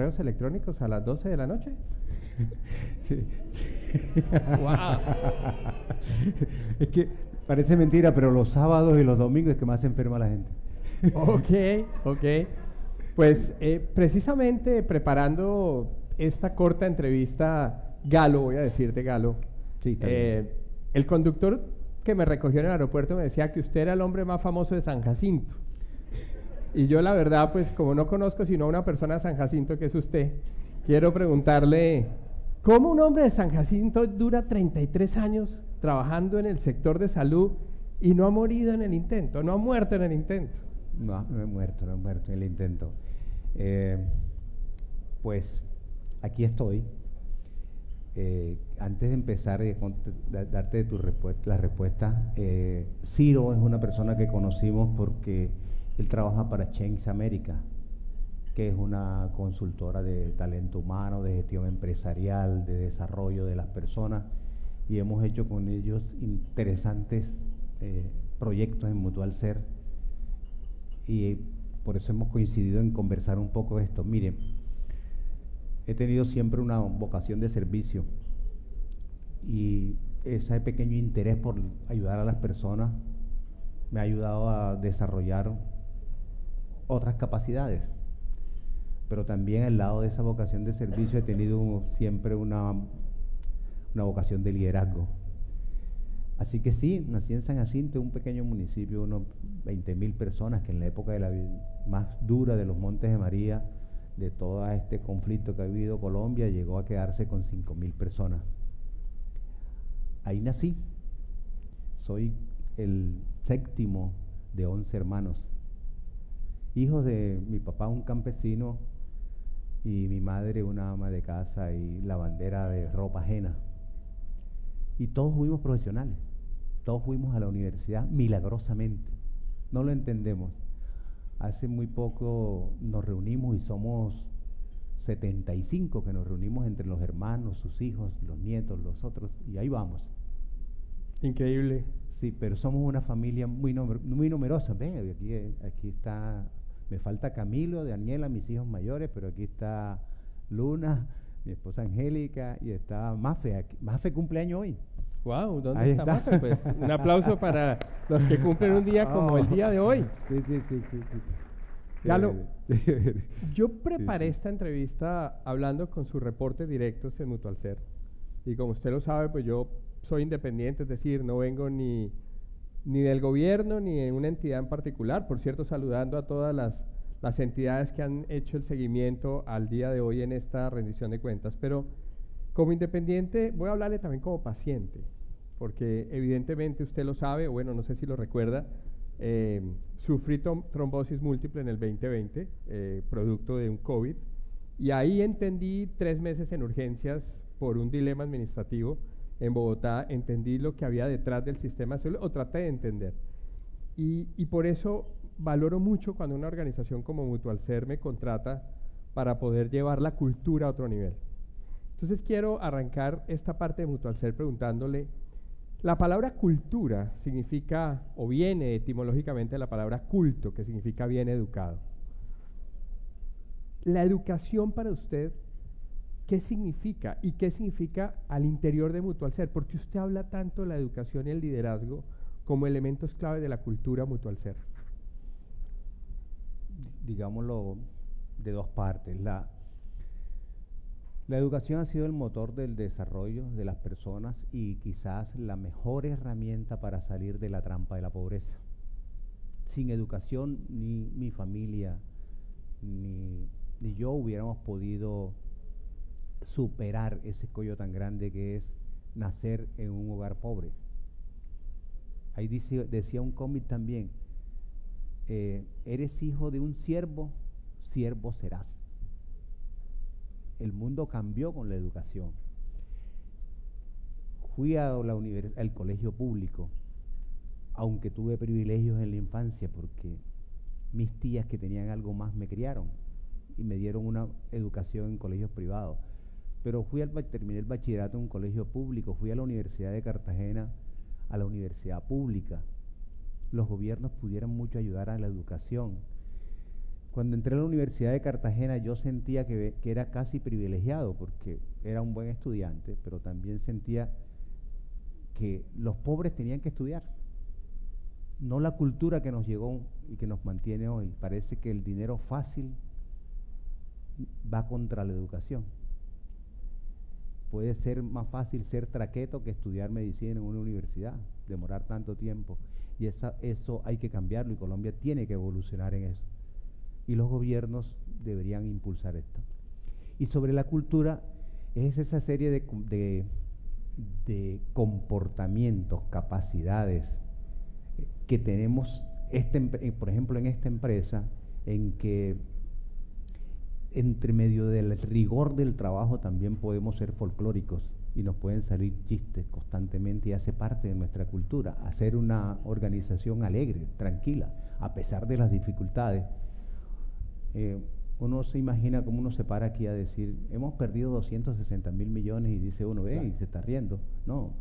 correos electrónicos a las 12 de la noche. Sí. ¡Wow! Es que parece mentira, pero los sábados y los domingos es que más se enferma la gente. Ok. Pues precisamente preparando esta corta entrevista, Galo, voy a decirte Galo, Sí, está bien. el conductor que me recogió en el aeropuerto me decía que usted era el hombre más famoso de San Jacinto. Y yo la verdad, pues como no conozco sino a una persona de San Jacinto que es usted, quiero preguntarle, ¿cómo un hombre de San Jacinto dura 33 años trabajando en el sector de salud y no ha morido en el intento, no ha muerto en el intento? No he muerto en el intento. Pues aquí estoy. Antes de empezar darte la respuesta, Ciro es una persona que conocimos porque él trabaja para Change America, que es una consultora de talento humano, de gestión empresarial, de desarrollo de las personas, y hemos hecho con ellos interesantes proyectos en Mutual Ser, y por eso hemos coincidido en conversar un poco de esto. Miren, he tenido siempre una vocación de servicio y ese pequeño interés por ayudar a las personas me ha ayudado a desarrollar otras capacidades, pero también al lado de esa vocación de servicio he tenido siempre una vocación de liderazgo. Así que sí, nací en San Jacinto, un pequeño municipio, unos 20.000 personas, que en la época de la más dura de los Montes de María, de todo este conflicto que ha vivido Colombia, llegó a quedarse con 5.000 personas. Ahí nací. Soy el séptimo de 11 hermanos, hijos de mi papá, un campesino, y mi madre, una ama de casa y lavandera de ropa ajena. Y todos fuimos profesionales, todos fuimos a la universidad milagrosamente. No lo entendemos. Hace muy poco nos reunimos y somos 75 que nos reunimos entre los hermanos, sus hijos, los nietos, los otros, y ahí vamos. Increíble. Sí, pero somos una familia muy numerosa. Ve, aquí está, me falta Camilo, Daniela, mis hijos mayores, pero aquí está Luna, mi esposa Angélica, y está Mafe. Mafe cumpleaños hoy. Wow, ¿dónde Ahí está está. Mafe? Pues un aplauso para los que cumplen un día como el día de hoy. Sí. Galo, Chévere. yo preparé Sí. esta entrevista hablando con sus reportes directos en Mutual Ser. Y como usted lo sabe, pues yo soy independiente, es decir, no vengo ni del gobierno ni de una entidad en particular. Por cierto, saludando a todas las entidades que han hecho el seguimiento al día de hoy en esta rendición de cuentas. Pero como independiente voy a hablarle también como paciente, porque evidentemente usted lo sabe, o bueno, no sé si lo recuerda, sufrí trombosis múltiple en el 2020, producto de un COVID, y ahí entendí 3 meses en urgencias por un dilema administrativo en Bogotá, entendí lo que había detrás del sistema de salud, o traté de entender. Y por eso valoro mucho cuando una organización como Mutual Ser me contrata para poder llevar la cultura a otro nivel. Entonces quiero arrancar esta parte de Mutual Ser preguntándole, la palabra cultura significa, o viene etimológicamente de la palabra culto, que significa bien educado. La educación para usted, ¿qué significa? ¿Y qué significa al interior de Mutual Ser? Porque usted habla tanto de la educación y el liderazgo como elementos clave de la cultura Mutual Ser. Digámoslo de dos partes. La educación ha sido el motor del desarrollo de las personas y quizás la mejor herramienta para salir de la trampa de la pobreza. Sin educación, ni mi familia, ni yo hubiéramos podido superar ese cuello tan grande que es nacer en un hogar pobre. Ahí decía un cómic también, eres hijo de un siervo, siervo serás. El mundo cambió con la educación. Fui al colegio público, aunque tuve privilegios en la infancia porque mis tías que tenían algo más me criaron y me dieron una educación en colegios privados. Pero terminé el bachillerato en un colegio público, fui a la Universidad de Cartagena, a la universidad pública. Los gobiernos pudieron mucho ayudar a la educación. Cuando entré a la Universidad de Cartagena yo sentía que era casi privilegiado porque era un buen estudiante, pero también sentía que los pobres tenían que estudiar, no la cultura que nos llegó y que nos mantiene hoy. Parece que el dinero fácil va contra la educación. Puede ser más fácil ser traqueto que estudiar medicina en una universidad, demorar tanto tiempo. Y eso hay que cambiarlo y Colombia tiene que evolucionar en eso. Y los gobiernos deberían impulsar esto. Y sobre la cultura, es esa serie de comportamientos, capacidades que tenemos, por ejemplo, en esta empresa, en que entre medio del rigor del trabajo también podemos ser folclóricos y nos pueden salir chistes constantemente y hace parte de nuestra cultura, hacer una organización alegre, tranquila, a pesar de las dificultades. Uno se imagina cómo uno se para aquí a decir, hemos perdido 260.000 millones y dice uno, ve, y se está riendo. No,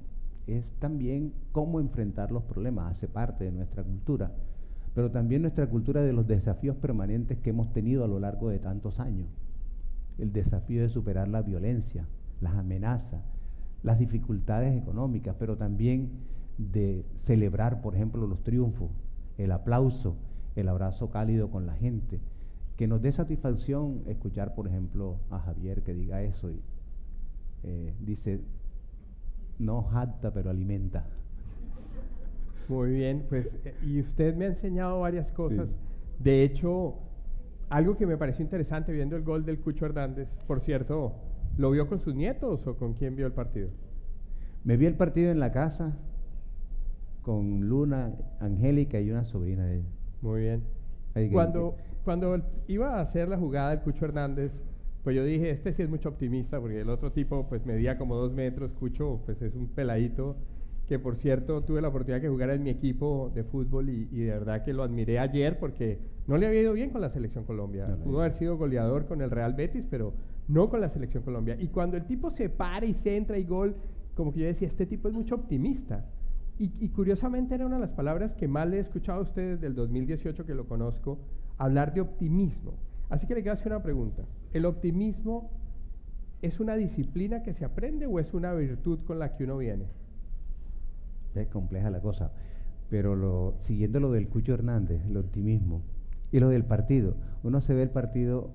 es también cómo enfrentar los problemas, hace parte de nuestra cultura, pero también nuestra cultura de los desafíos permanentes que hemos tenido a lo largo de tantos años. El desafío de superar la violencia, las amenazas, las dificultades económicas, pero también de celebrar, por ejemplo, los triunfos, el aplauso, el abrazo cálido con la gente. Que nos dé satisfacción escuchar, por ejemplo, a Javier que diga eso y dice, no jacta, pero alimenta. Muy bien, pues, y usted me ha enseñado varias cosas. Sí. De hecho, algo que me pareció interesante viendo el gol del Cucho Hernández, por cierto, ¿lo vio con sus nietos o con quién vio el partido? Me vi el partido en la casa con Luna, Angélica y una sobrina de ella. Muy bien. Cuando iba a hacer la jugada del Cucho Hernández, pues yo dije, este sí es mucho optimista, porque el otro tipo pues medía como 2 metros, Cucho pues es un peladito, que por cierto tuve la oportunidad de jugar en mi equipo de fútbol y de verdad que lo admiré ayer porque no le había ido bien con la Selección Colombia. Pudo haber sido goleador con el Real Betis, pero no con la Selección Colombia. Y cuando el tipo se para y se entra y gol, como que yo decía, este tipo es mucho optimista. Y curiosamente era una de las palabras que más le he escuchado a ustedes del 2018 que lo conozco, hablar de optimismo. Así que le quiero hacer una pregunta. ¿El optimismo es una disciplina que se aprende o es una virtud con la que uno viene? Es compleja la cosa, pero siguiendo lo del Cucho Hernández, el optimismo, y lo del partido, uno se ve el partido,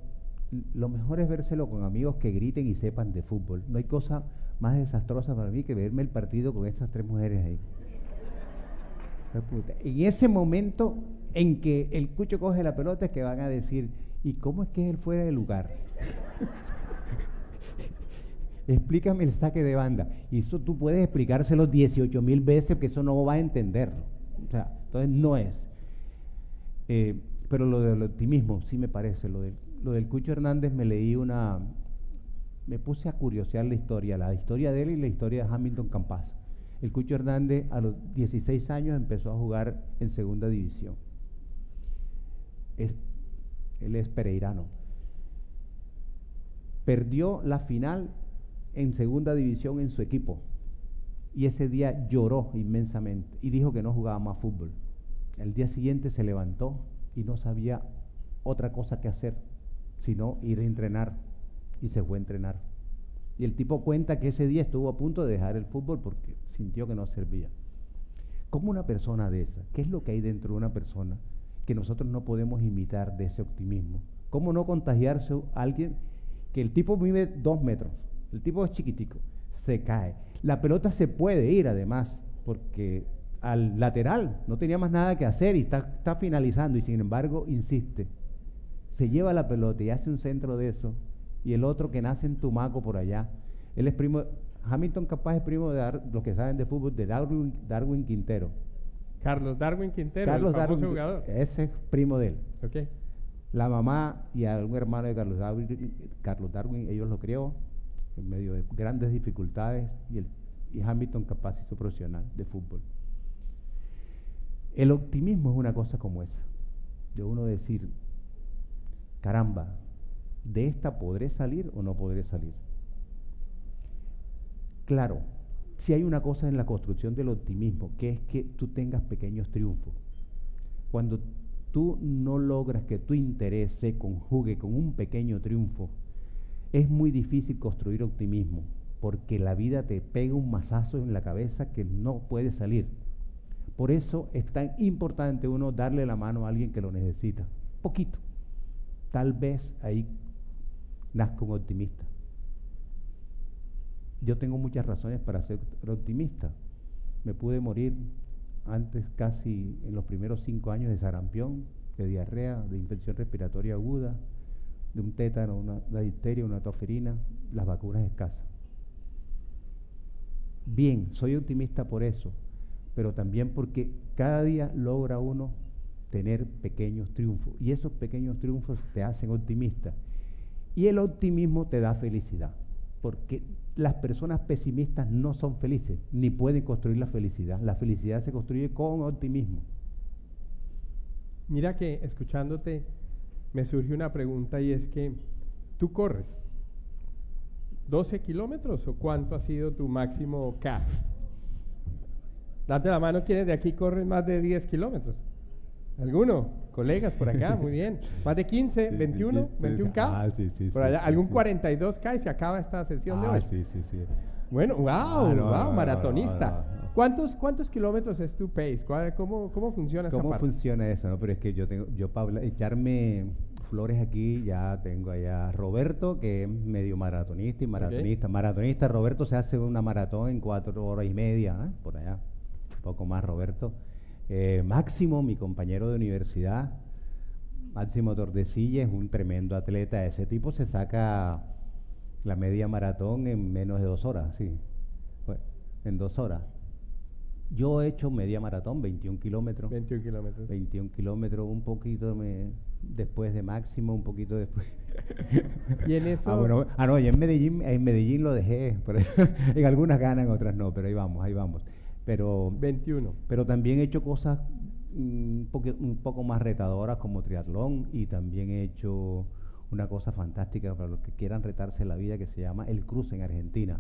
lo mejor es vérselo con amigos que griten y sepan de fútbol. No hay cosa más desastrosa para mí que verme el partido con estas 3 mujeres ahí. En ese momento en que el Cucho coge la pelota es que van a decir, ¿y cómo es que él fuera de lugar? Explícame el saque de banda. Y eso tú puedes explicárselo 18.000 veces, que eso no va a entenderlo. O sea, entonces no es. Pero lo del optimismo sí me parece. Lo del Cucho Hernández me puse a curiosear la historia de él y la historia de Hamilton Campas. El Cucho Hernández a los 16 años empezó a jugar en segunda división. Él es pereirano. Perdió la final en segunda división en su equipo y ese día lloró inmensamente y dijo que no jugaba más fútbol. El día siguiente se levantó y no sabía otra cosa que hacer sino ir a entrenar y se fue a entrenar. Y el tipo cuenta que ese día estuvo a punto de dejar el fútbol porque sintió que no servía. ¿Cómo una persona de esa? ¿Qué es lo que hay dentro de una persona que nosotros no podemos imitar de ese optimismo? ¿Cómo no contagiarse a alguien que el tipo vive 2 metros? El tipo es chiquitico, se cae. La pelota se puede ir además, porque al lateral no tenía más nada que hacer y está finalizando y sin embargo insiste. Se lleva la pelota y hace un centro de eso. Y el otro que nace en Tumaco por allá, él es primo, Hamilton Campas es primo de los que saben de fútbol, de Darwin Quintero. Carlos Darwin Quintero, Carlos el famoso Darwin, jugador. Ese es primo de él. Okay. La mamá y algún hermano de Carlos Darwin, ellos lo crió en medio de grandes dificultades y Hamilton Campas hizo profesional de fútbol. El optimismo es una cosa como esa, de uno decir, caramba, ¿de esta podré salir o no podré salir? Claro, si hay una cosa en la construcción del optimismo, que es que tú tengas pequeños triunfos. Cuando tú no logras que tu interés se conjugue con un pequeño triunfo, es muy difícil construir optimismo, porque la vida te pega un mazazo en la cabeza que no puede salir. Por eso es tan importante uno darle la mano a alguien que lo necesita, poquito. Tal vez ahí nazca un optimista. Yo tengo muchas razones para ser optimista. Me pude morir antes, casi en los primeros 5 años, de sarampión, de diarrea, de infección respiratoria aguda, de un tétano, una difteria, una tosferina, las vacunas escasas. Bien, soy optimista por eso, pero también porque cada día logra uno tener pequeños triunfos, y esos pequeños triunfos te hacen optimista, y el optimismo te da felicidad, porque las personas pesimistas no son felices, ni pueden construir la felicidad se construye con optimismo. Mira que escuchándote me surge una pregunta, y es que tú corres 12 kilómetros, o ¿cuánto ha sido tu máximo K? Date la mano, ¿quiénes de aquí corren más de 10 kilómetros? ¿Alguno? Colegas por acá, muy bien. ¿Más de 15, 21, 21K? Por allá, algún 42K y se acaba esta sesión de hoy. Sí. Bueno, wow, maratonista. ¿Cuántos kilómetros es tu pace? ¿Cómo funciona esa parte? ¿Cómo funciona eso? No, pero es que yo para echarme flores aquí, ya tengo allá a Roberto, que es medio maratonista y maratonista. Okay. Maratonista, Roberto se hace una maratón en 4 horas y media, por allá, un poco más Roberto. Máximo, mi compañero de universidad, Máximo Tordesilla, es un tremendo atleta. Ese tipo se saca la media maratón en menos de 2 horas, sí, bueno, en 2 horas. Yo he hecho media maratón, 21 kilómetros. 21 kilómetros. 21 kilómetros, un poquito después de Máximo, un poquito después. Y en eso... no, y en Medellín lo dejé. En algunas ganas, en otras no, pero ahí vamos. Pero 21. Pero también he hecho cosas un poco más retadoras, como triatlón, y también he hecho una cosa fantástica para los que quieran retarse la vida, que se llama el cruce en Argentina.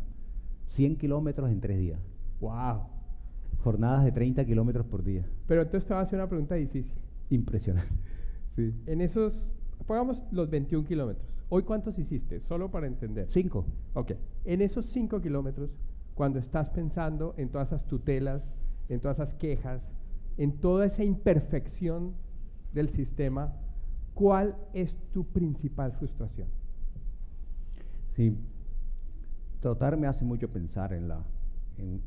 100 kilómetros en 3 días. ¡Wow! Jornadas de 30 kilómetros por día. Pero entonces te voy a hacer una pregunta difícil. Impresionante. Sí. En esos, pongamos los 21 kilómetros. ¿Hoy cuántos hiciste? Solo para entender. 5. Ok. En esos 5 kilómetros, cuando estás pensando en todas esas tutelas, en todas esas quejas, en toda esa imperfección del sistema, ¿cuál es tu principal frustración? Sí. Trotar me hace mucho pensar en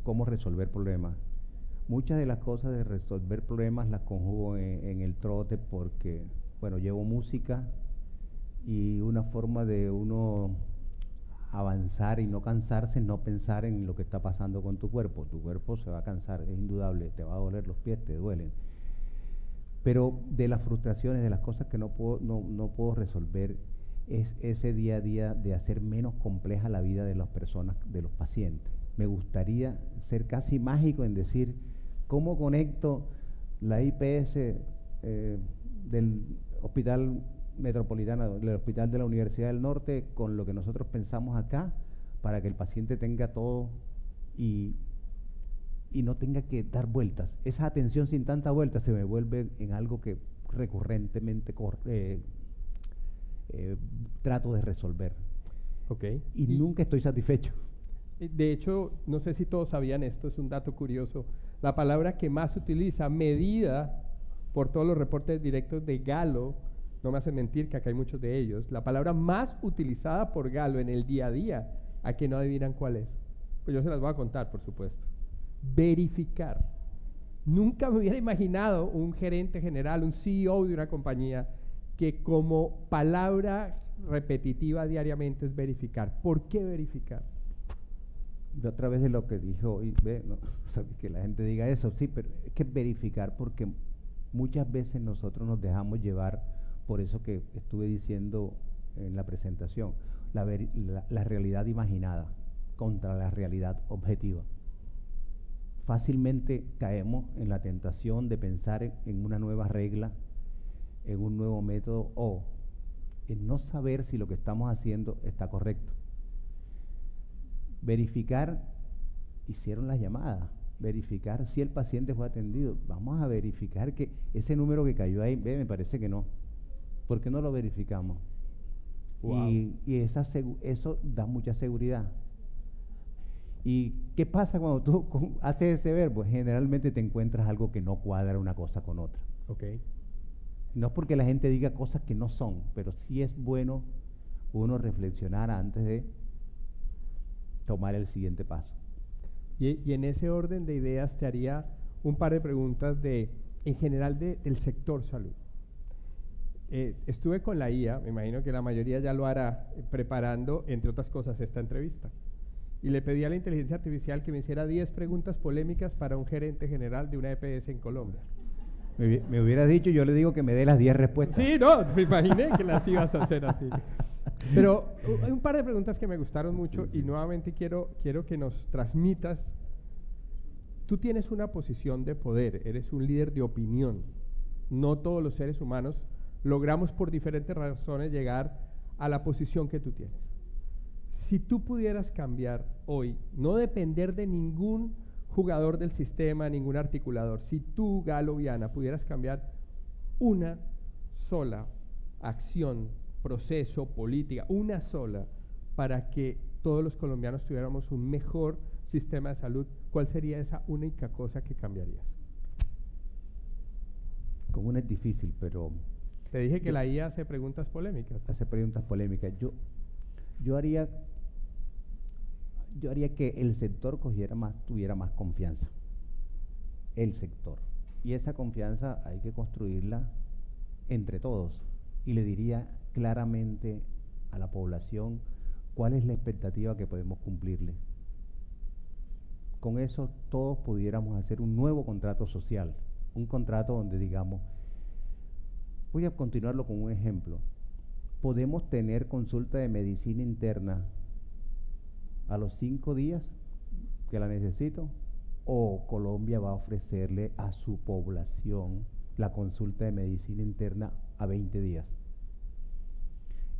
cómo resolver problemas. Muchas de las cosas de resolver problemas las conjugo en el trote, porque, bueno, llevo música, y una forma de uno avanzar y no cansarse es no pensar en lo que está pasando con tu cuerpo. Tu cuerpo se va a cansar, es indudable, te va a doler los pies, te duelen. Pero de las frustraciones, de las cosas que no puedo resolver, es ese día a día de hacer menos compleja la vida de las personas, de los pacientes. Me gustaría ser casi mágico en decir cómo conecto la IPS del Hospital Metropolitano, del Hospital de la Universidad del Norte, con lo que nosotros pensamos acá, para que el paciente tenga todo y no tenga que dar vueltas. Esa atención sin tanta vuelta se me vuelve en algo que recurrentemente trato de resolver. Okay. Y nunca estoy satisfecho. De hecho, no sé si todos sabían esto, es un dato curioso. La palabra que más se utiliza, medida por todos los reportes directos de Galo, no me hacen mentir que acá hay muchos de ellos, la palabra más utilizada por Galo en el día a día, ¿a que no adivinan cuál es? Pues yo se las voy a contar, por supuesto. Verificar. Nunca me hubiera imaginado un gerente general, un CEO de una compañía, que como palabra repetitiva diariamente es verificar. ¿Por qué verificar? De otra vez de lo que dijo hoy, no, que la gente diga eso, sí, pero es que verificar, porque muchas veces nosotros nos dejamos llevar por eso que estuve diciendo en la presentación, la realidad imaginada contra la realidad objetiva. Fácilmente caemos en la tentación de pensar en una nueva regla, en un nuevo método, o en no saber si lo que estamos haciendo está correcto. Verificar, hicieron las llamadas, verificar si el paciente fue atendido. Vamos a verificar que ese número que cayó ahí, me parece que no. ¿Por qué no lo verificamos? Wow. Y eso da mucha seguridad. ¿Y qué pasa cuando tú haces ese verbo? Generalmente te encuentras algo que no cuadra una cosa con otra. Ok. No es porque la gente diga cosas que no son, pero sí es bueno uno reflexionar antes de tomar el siguiente paso. Y en ese orden de ideas te haría un par de preguntas en general del sector salud. Estuve con la IA, me imagino que la mayoría ya lo hará, preparando, entre otras cosas, esta entrevista. Y le pedí a la inteligencia artificial que me hiciera 10 preguntas polémicas para un gerente general de una EPS en Colombia. Me hubieras dicho, yo le digo que me dé las 10 respuestas. Sí, no, me imaginé que las ibas a hacer así. Pero hay un par de preguntas que me gustaron mucho y nuevamente quiero que nos transmitas. Tú tienes una posición de poder, eres un líder de opinión. No todos los seres humanos logramos por diferentes razones llegar a la posición que tú tienes. Si tú pudieras cambiar hoy, no depender de ningún jugador del sistema, ningún articulador, si tú, Galo Viana, pudieras cambiar una sola acción, proceso, política, una sola, para que todos los colombianos tuviéramos un mejor sistema de salud, ¿cuál sería esa única cosa que cambiarías? Como una es difícil, pero... Te dije que la IA hace preguntas polémicas. Hace preguntas polémicas. Yo haría que el sector tuviera más confianza. El sector. Y esa confianza hay que construirla entre todos. Y le diría claramente a la población cuál es la expectativa que podemos cumplirle. Con eso todos pudiéramos hacer un nuevo contrato social. Un contrato donde digamos, voy a continuarlo con un ejemplo. Podemos tener consulta de medicina interna a los 5 días que la necesito, o Colombia va a ofrecerle a su población la consulta de medicina interna a 20 días.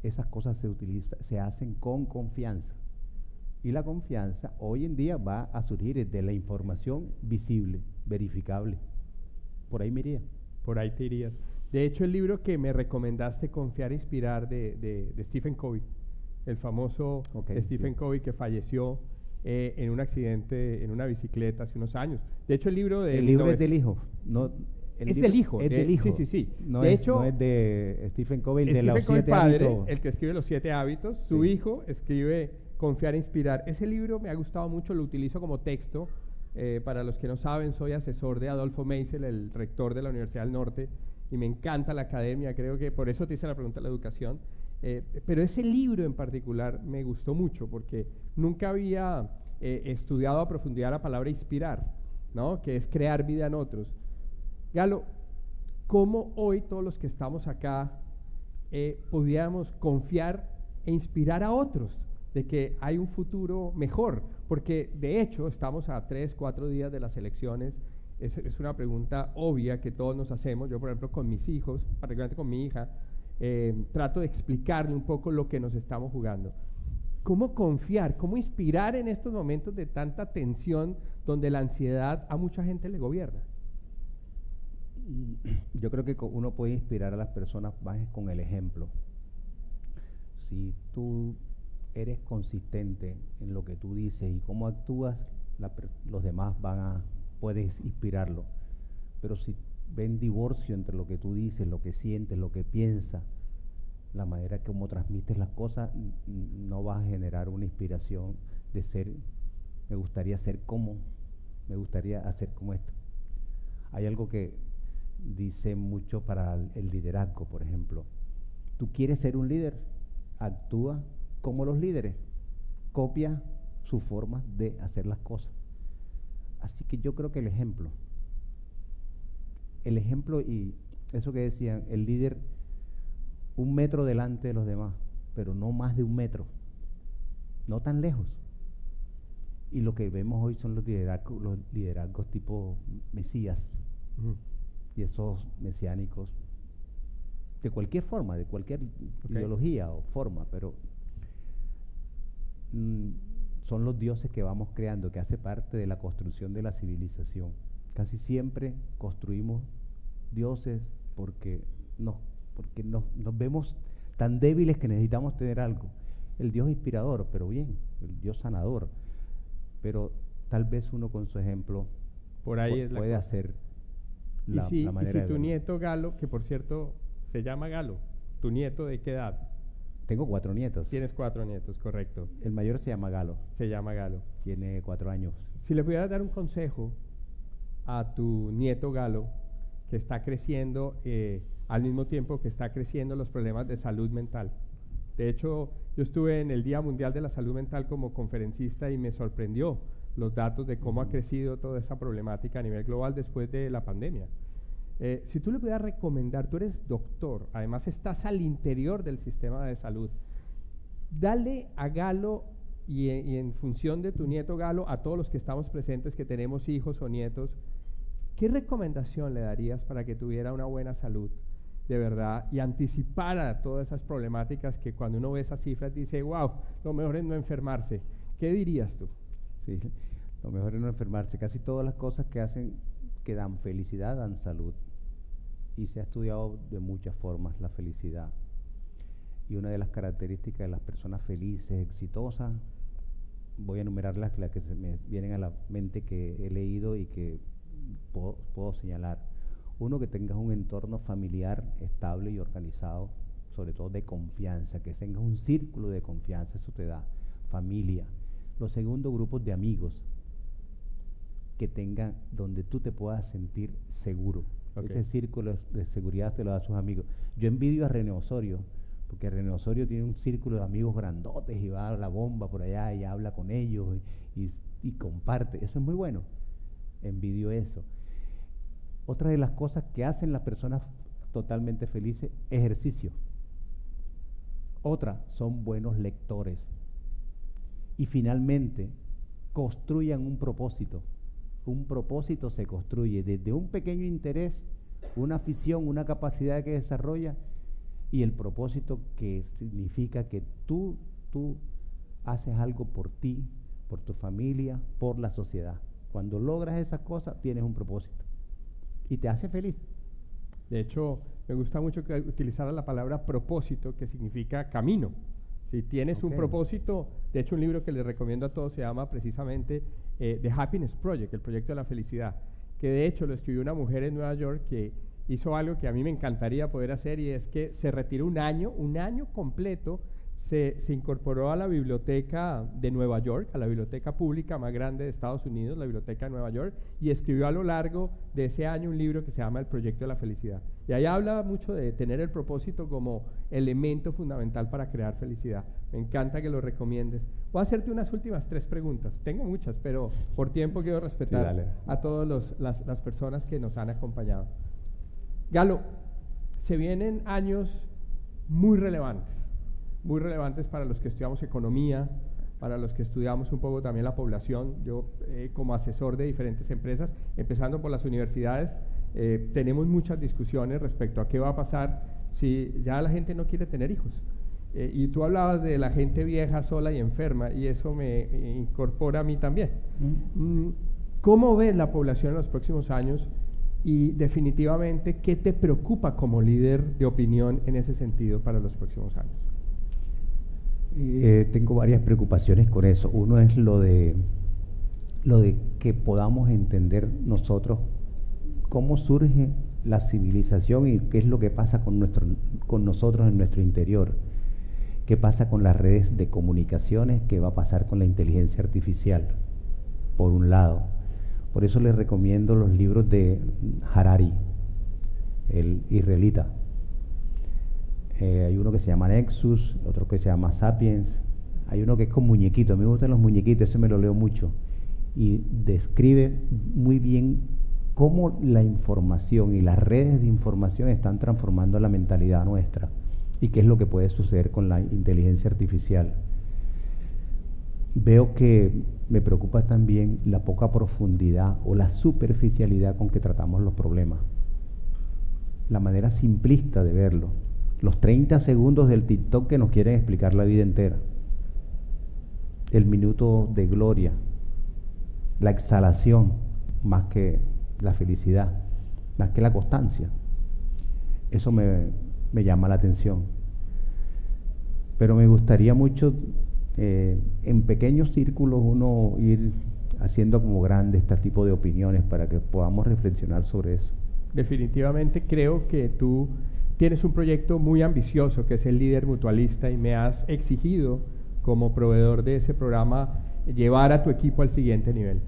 Esas cosas se hacen con confianza. Y la confianza hoy en día va a surgir de la información visible, verificable. Por ahí me iría. Por ahí te irías. De hecho, el libro que me recomendaste, Confiar e Inspirar, de Stephen Covey, el famoso Stephen Covey que falleció en un accidente en una bicicleta hace unos años. De hecho, el libro de... El libro es del hijo. No, es del hijo. Es del hijo. Sí. No, de es, hecho, no es de Stephen Covey, el de Stephen los Covey 7 padre, hábitos. el que escribe Los 7 hábitos, su hijo escribe Confiar e Inspirar. Ese libro me ha gustado mucho, lo utilizo como texto. Para los que no saben, soy asesor de Adolfo Meisel, el rector de la Universidad del Norte, y me encanta la academia, creo que por eso te hice la pregunta de la educación. Pero ese libro en particular me gustó mucho porque nunca había estudiado a profundidad la palabra inspirar, ¿no? Que es crear vida en otros. Galo, ¿cómo hoy todos los que estamos acá pudiéramos confiar e inspirar a otros de que hay un futuro mejor? Porque de hecho estamos a 3, 4 días de las elecciones. Es una pregunta obvia que todos nos hacemos. Yo, por ejemplo, con mis hijos, particularmente con mi hija, trato de explicarle un poco lo que nos estamos jugando. ¿Cómo confiar, cómo inspirar en estos momentos de tanta tensión donde la ansiedad a mucha gente le gobierna? Yo creo que uno puede inspirar a las personas más con el ejemplo. Si tú eres consistente en lo que tú dices y cómo actúas, los demás puedes inspirarlo. Pero si ven divorcio entre lo que tú dices, lo que sientes, lo que piensas, la manera como transmites las cosas, no vas a generar una inspiración de me gustaría hacer como esto. Hay algo que dice mucho para el liderazgo, por ejemplo. Tú quieres ser un líder, actúa como los líderes, copia su forma de hacer las cosas. Así que yo creo que el ejemplo y eso que decían, el líder 1 metro delante de los demás, pero no más de 1 metro, no tan lejos. Y lo que vemos hoy son los liderazgos tipo Mesías, y esos mesiánicos, de cualquier forma, de cualquier ideología o forma, pero son los dioses que vamos creando, que hace parte de la construcción de la civilización. Casi siempre construimos dioses porque nos vemos tan débiles que necesitamos tener algo. El Dios inspirador, pero bien, el Dios sanador, pero tal vez uno con su ejemplo por ahí es puede la hacer y si, la manera y si de tu verlo. nieto Galo, que por cierto se llama Galo, ¿tu nieto de qué edad? Tengo 4 nietos. Tienes 4 nietos, correcto. El mayor se llama Galo, Se llama Galo. tiene 4 años. Si le pudieras dar un consejo a tu nieto Galo, que está creciendo al mismo tiempo que está creciendo los problemas de salud mental. De hecho, yo estuve en el Día Mundial de la Salud Mental como conferencista y me sorprendió los datos de cómo ha crecido toda esa problemática a nivel global después de la pandemia. Si tú le pudieras recomendar, tú eres doctor, además estás al interior del sistema de salud, dale a Galo y en función de tu nieto Galo, a todos los que estamos presentes, que tenemos hijos o nietos, ¿qué recomendación le darías para que tuviera una buena salud de verdad y anticipara todas esas problemáticas que cuando uno ve esas cifras dice, wow, lo mejor es no enfermarse? ¿Qué dirías tú? Sí, lo mejor es no enfermarse. Casi todas las cosas que dan felicidad dan salud. Y se ha estudiado de muchas formas la felicidad. Y una de las características de las personas felices, exitosas, voy a enumerar las que se me vienen a la mente que he leído y que puedo señalar. Uno, que tengas un entorno familiar estable y organizado, sobre todo de confianza, que tengas un círculo de confianza, eso te da familia. Lo segundo, grupos de amigos que tengan donde tú te puedas sentir seguro. Okay. Ese círculo de seguridad te lo da sus amigos. Yo envidio a René Osorio, porque René Osorio tiene un círculo de amigos grandotes y va a la bomba por allá y habla con ellos y comparte. Eso es muy bueno. Envidio eso. Otra de las cosas que hacen las personas totalmente felices, ejercicio. Otra, son buenos lectores. Y finalmente, construyan un propósito. Un propósito se construye desde un pequeño interés, una afición, una capacidad que desarrolla, y el propósito, que significa que tú haces algo por ti, por tu familia, por la sociedad. Cuando logras esas cosas, tienes un propósito y te hace feliz. De hecho, me gusta mucho que utilizara la palabra propósito, que significa camino. Si tienes un propósito, de hecho un libro que les recomiendo a todos se llama precisamente The Happiness Project, el proyecto de la felicidad, que de hecho lo escribió una mujer en Nueva York que hizo algo que a mí me encantaría poder hacer, y es que se retiró un año completo, se incorporó a la biblioteca de Nueva York, a la biblioteca pública más grande de Estados Unidos, la biblioteca de Nueva York, y escribió a lo largo de ese año un libro que se llama El Proyecto de la Felicidad. Y ahí habla mucho de tener el propósito como elemento fundamental para crear felicidad. Me encanta que lo recomiendes. Voy a hacerte unas últimas 3 preguntas. Tengo muchas, pero por tiempo quiero respetar a todas las personas que nos han acompañado. Galo, se vienen años muy relevantes para los que estudiamos economía, para los que estudiamos un poco también la población. Yo como asesor de diferentes empresas, empezando por las universidades, tenemos muchas discusiones respecto a qué va a pasar si ya la gente no quiere tener hijos. Y tú hablabas de la gente vieja, sola y enferma, y eso me incorpora a mí también. ¿Cómo ves la población en los próximos años? Y definitivamente, ¿qué te preocupa como líder de opinión en ese sentido para los próximos años? Tengo varias preocupaciones con eso. Uno es lo de que podamos entender nosotros cómo surge la civilización y qué es lo que pasa con nosotros en nuestro interior. ¿Qué pasa con las redes de comunicaciones? ¿Qué va a pasar con la inteligencia artificial? Por un lado. Por eso les recomiendo los libros de Harari, el israelita. Hay uno que se llama Nexus, otro que se llama Sapiens. Hay uno que es con muñequitos. A mí me gustan los muñequitos, ese me lo leo mucho. Y describe muy bien cómo la información y las redes de información están transformando la mentalidad nuestra y qué es lo que puede suceder con la inteligencia artificial. Veo que me preocupa también la poca profundidad o la superficialidad con que tratamos los problemas. La manera simplista de verlo. Los 30 segundos del TikTok que nos quieren explicar la vida entera. el minuto de gloria, la exhalación, más que la felicidad, más que la constancia. Eso me llama la atención. Pero me gustaría mucho, en pequeños círculos, uno ir haciendo como grande este tipo de opiniones para que podamos reflexionar sobre eso. Definitivamente creo que tú tienes un proyecto muy ambicioso, que es el líder mutualista, y me has exigido como proveedor de ese programa llevar a tu equipo al siguiente nivel.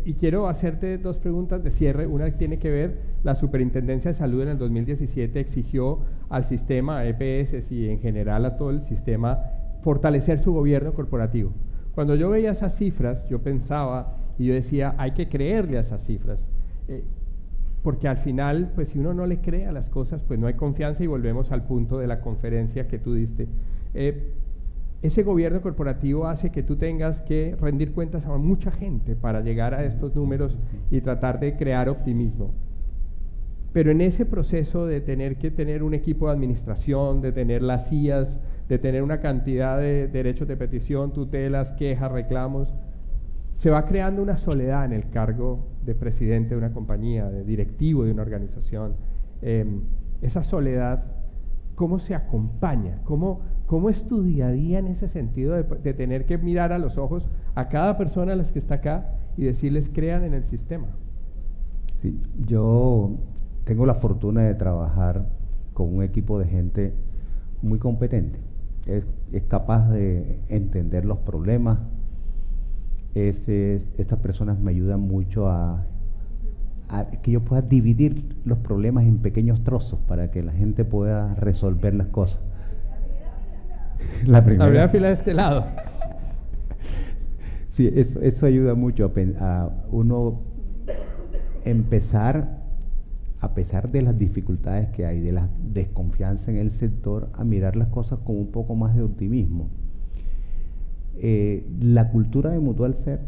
Y quiero hacerte dos preguntas de cierre. Una tiene que ver, la Superintendencia de Salud en el 2017 exigió al sistema EPS y en general a todo el sistema fortalecer su gobierno corporativo. Cuando yo veía esas cifras, yo pensaba y yo decía, hay que creerle a esas cifras, porque al final, pues si uno no le cree a las cosas, pues no hay confianza, y volvemos al punto de la conferencia que tú diste. Ese gobierno corporativo hace que tú tengas que rendir cuentas a mucha gente para llegar a estos números y tratar de crear optimismo. Pero en ese proceso de tener que tener un equipo de administración, de tener las CIAs, de tener una cantidad de derechos de petición, tutelas, quejas, reclamos, se va creando una soledad en el cargo de presidente de una compañía, de directivo de una organización. Esa soledad, ¿cómo se acompaña? ¿Cómo es tu día a día en ese sentido de tener que mirar a los ojos a cada persona a las que está acá y decirles crean en el sistema? Sí, yo tengo la fortuna de trabajar con un equipo de gente muy competente. Es capaz de entender los problemas. Estas personas me ayudan mucho a que yo pueda dividir los problemas en pequeños trozos para que la gente pueda resolver las cosas. La primera fila de este lado. Sí, eso ayuda mucho a uno empezar, a pesar de las dificultades que hay, de la desconfianza en el sector, a mirar las cosas con un poco más de optimismo. La cultura de Mutual Ser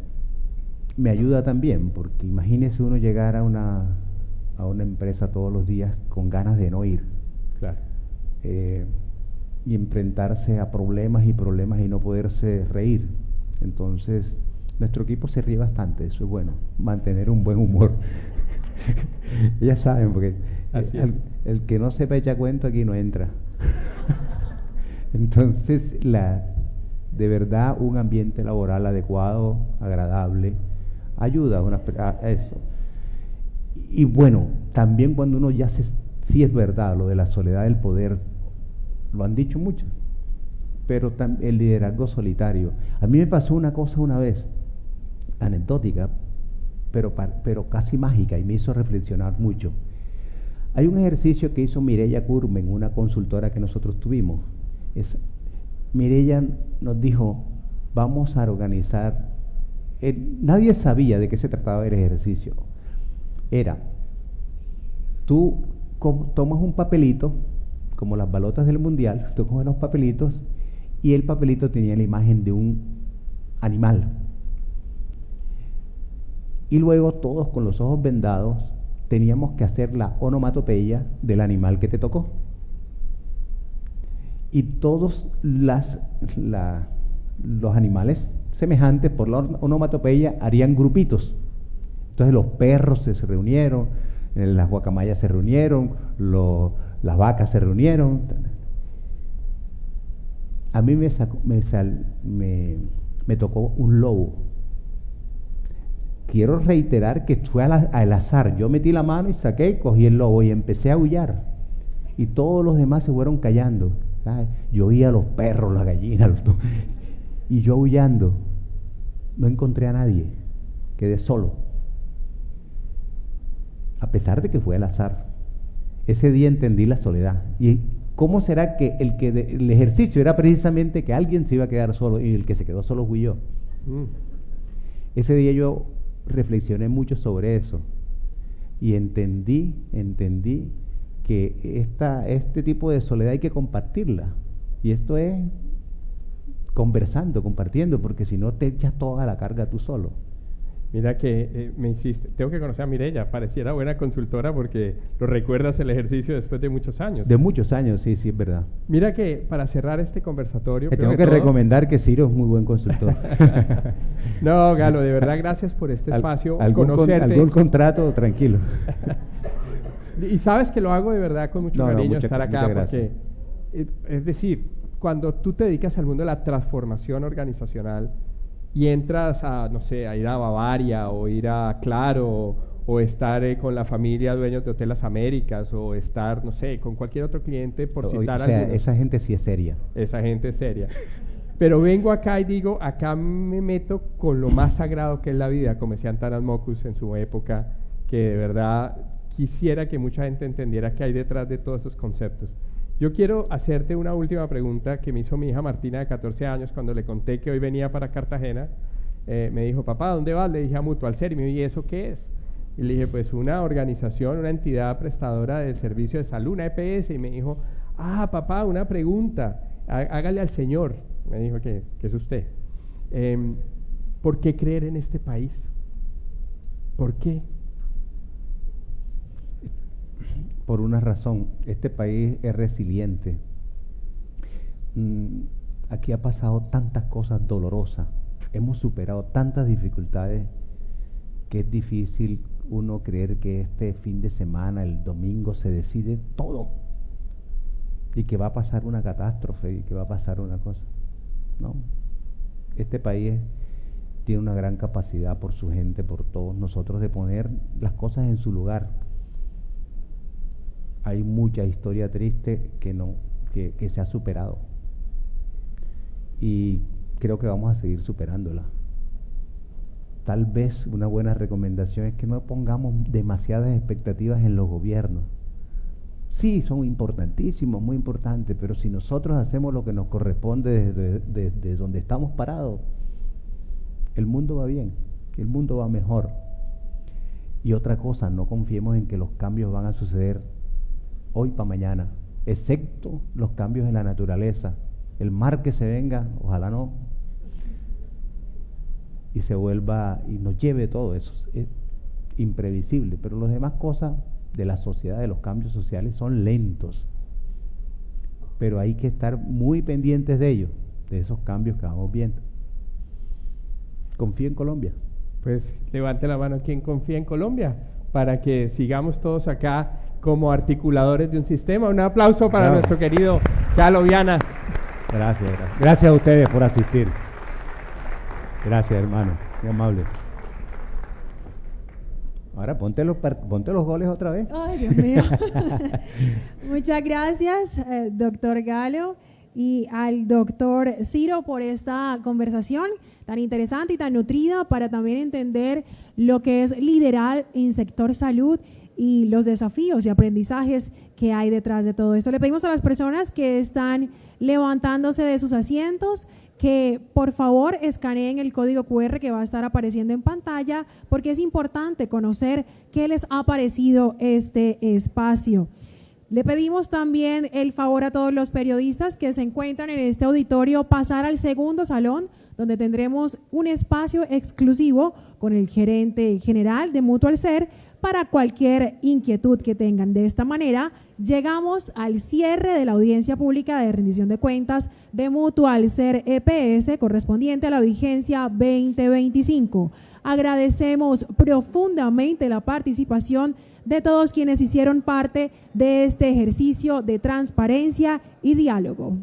me ayuda también, porque imagínese uno llegar a una empresa todos los días con ganas de no ir. Claro. Y enfrentarse a problemas y no poderse reír. Entonces, nuestro equipo se ríe bastante, eso es bueno, mantener un buen humor. Ya saben, porque el que no sepa echar cuento aquí no entra. Entonces, de verdad, un ambiente laboral adecuado, agradable, ayuda a eso. Y bueno, también cuando uno ya sí es verdad, lo de la soledad del poder, lo han dicho mucho, pero el liderazgo solitario. A mí me pasó una cosa una vez, anecdótica, pero casi mágica, y me hizo reflexionar mucho. Hay un ejercicio que hizo Mireya Curmen, una consultora que nosotros tuvimos. Mireya nos dijo, vamos a organizar, nadie sabía de qué se trataba el ejercicio. Era, tú tomas un papelito, como las balotas del mundial, tú coges los papelitos, y el papelito tenía la imagen de un animal. Y luego todos con los ojos vendados teníamos que hacer la onomatopeya del animal que te tocó. Y todos los animales semejantes por la onomatopeya harían grupitos. Entonces los perros se reunieron, las guacamayas se reunieron, las vacas se reunieron. A mí me tocó un lobo. Quiero reiterar que fue al azar. Yo metí la mano y saqué, cogí el lobo y empecé a aullar. Y todos los demás se fueron callando. ¿Sabes? Yo oía a los perros, las gallinas, y yo aullando. No encontré a nadie. Quedé solo. A pesar de que fue al azar. Ese día entendí la soledad. ¿Y cómo será que el ejercicio era precisamente que alguien se iba a quedar solo y el que se quedó solo fui yo? Ese día yo reflexioné mucho sobre eso y entendí que este tipo de soledad hay que compartirla. Y esto es conversando, compartiendo, porque si no te echas toda la carga tú solo. Mira que me hiciste, tengo que conocer a Mireya, pareciera buena consultora porque lo recuerdas el ejercicio después de muchos años. De muchos años, sí, sí, es verdad. Mira que para cerrar este conversatorio… Te tengo que recomendar que Ciro es muy buen consultor. No, Galo, de verdad gracias por este espacio. Algún contrato, tranquilo. Y sabes que lo hago de verdad con mucho cariño estar acá porque, es decir, cuando tú te dedicas al mundo de la transformación organizacional y entras a, no sé, a ir a Bavaria o ir a Claro o estar con la familia dueños de Hotel Las Américas o estar, no sé, con cualquier otro cliente por citar algunos. Esa gente sí es seria. Esa gente es seria. Pero vengo acá y digo, acá me meto con lo más sagrado que es la vida, como decía Antanas Mockus en su época, que de verdad quisiera que mucha gente entendiera qué hay detrás de todos esos conceptos. Yo quiero hacerte una última pregunta que me hizo mi hija Martina de 14 años cuando le conté que hoy venía para Cartagena. Me dijo, papá, ¿dónde vas? Le dije a Mutualser y me dijo, ¿y eso qué es? Y le dije, pues una organización, una entidad prestadora del servicio de salud, una EPS. Y me dijo, papá, una pregunta, hágale al señor. Me dijo que es usted. ¿Por qué creer en este país? ¿Por qué? Por una razón, este país es resiliente. Aquí ha pasado tantas cosas dolorosas, hemos superado tantas dificultades que es difícil uno creer que este fin de semana, el domingo, se decide todo y que va a pasar una catástrofe y que va a pasar una cosa. No, este país tiene una gran capacidad por su gente, por todos nosotros, de poner las cosas en su lugar. Hay mucha historia triste que se ha superado y creo que vamos a seguir superándola. Tal vez una buena recomendación es que no pongamos demasiadas expectativas en los gobiernos. Sí, son importantísimos, muy importantes, pero si nosotros hacemos lo que nos corresponde desde donde estamos parados, el mundo va bien, el mundo va mejor. Y otra cosa, no confiemos en que los cambios van a suceder hoy para mañana, excepto los cambios en la naturaleza. El mar que se venga, ojalá no, y se vuelva y nos lleve todo eso. Es imprevisible, pero las demás cosas de la sociedad, de los cambios sociales, son lentos. Pero hay que estar muy pendientes de ellos, de esos cambios que vamos viendo. ¿Confía en Colombia? Pues levante la mano quien confía en Colombia, para que sigamos todos acá como articuladores de un sistema. Un aplauso para nuestro querido Galo Viana. Gracias. Gracias a ustedes por asistir. Gracias, hermano. Muy amable. Ahora ponte los goles otra vez. Ay, Dios mío. Muchas gracias, doctor Galo, y al doctor Ciro por esta conversación tan interesante y tan nutrida para también entender lo que es liderar en sector salud y los desafíos y aprendizajes que hay detrás de todo esto. Le pedimos a las personas que están levantándose de sus asientos que por favor escaneen el código QR que va a estar apareciendo en pantalla, porque es importante conocer qué les ha parecido este espacio. Le pedimos también el favor a todos los periodistas que se encuentran en este auditorio pasar al segundo salón, donde tendremos un espacio exclusivo con el gerente general de Mutualser para cualquier inquietud que tengan. De esta manera llegamos al cierre de la audiencia pública de rendición de cuentas de Mutualser EPS correspondiente a la vigencia 2025. Agradecemos profundamente la participación de todos quienes hicieron parte de este ejercicio de transparencia y diálogo.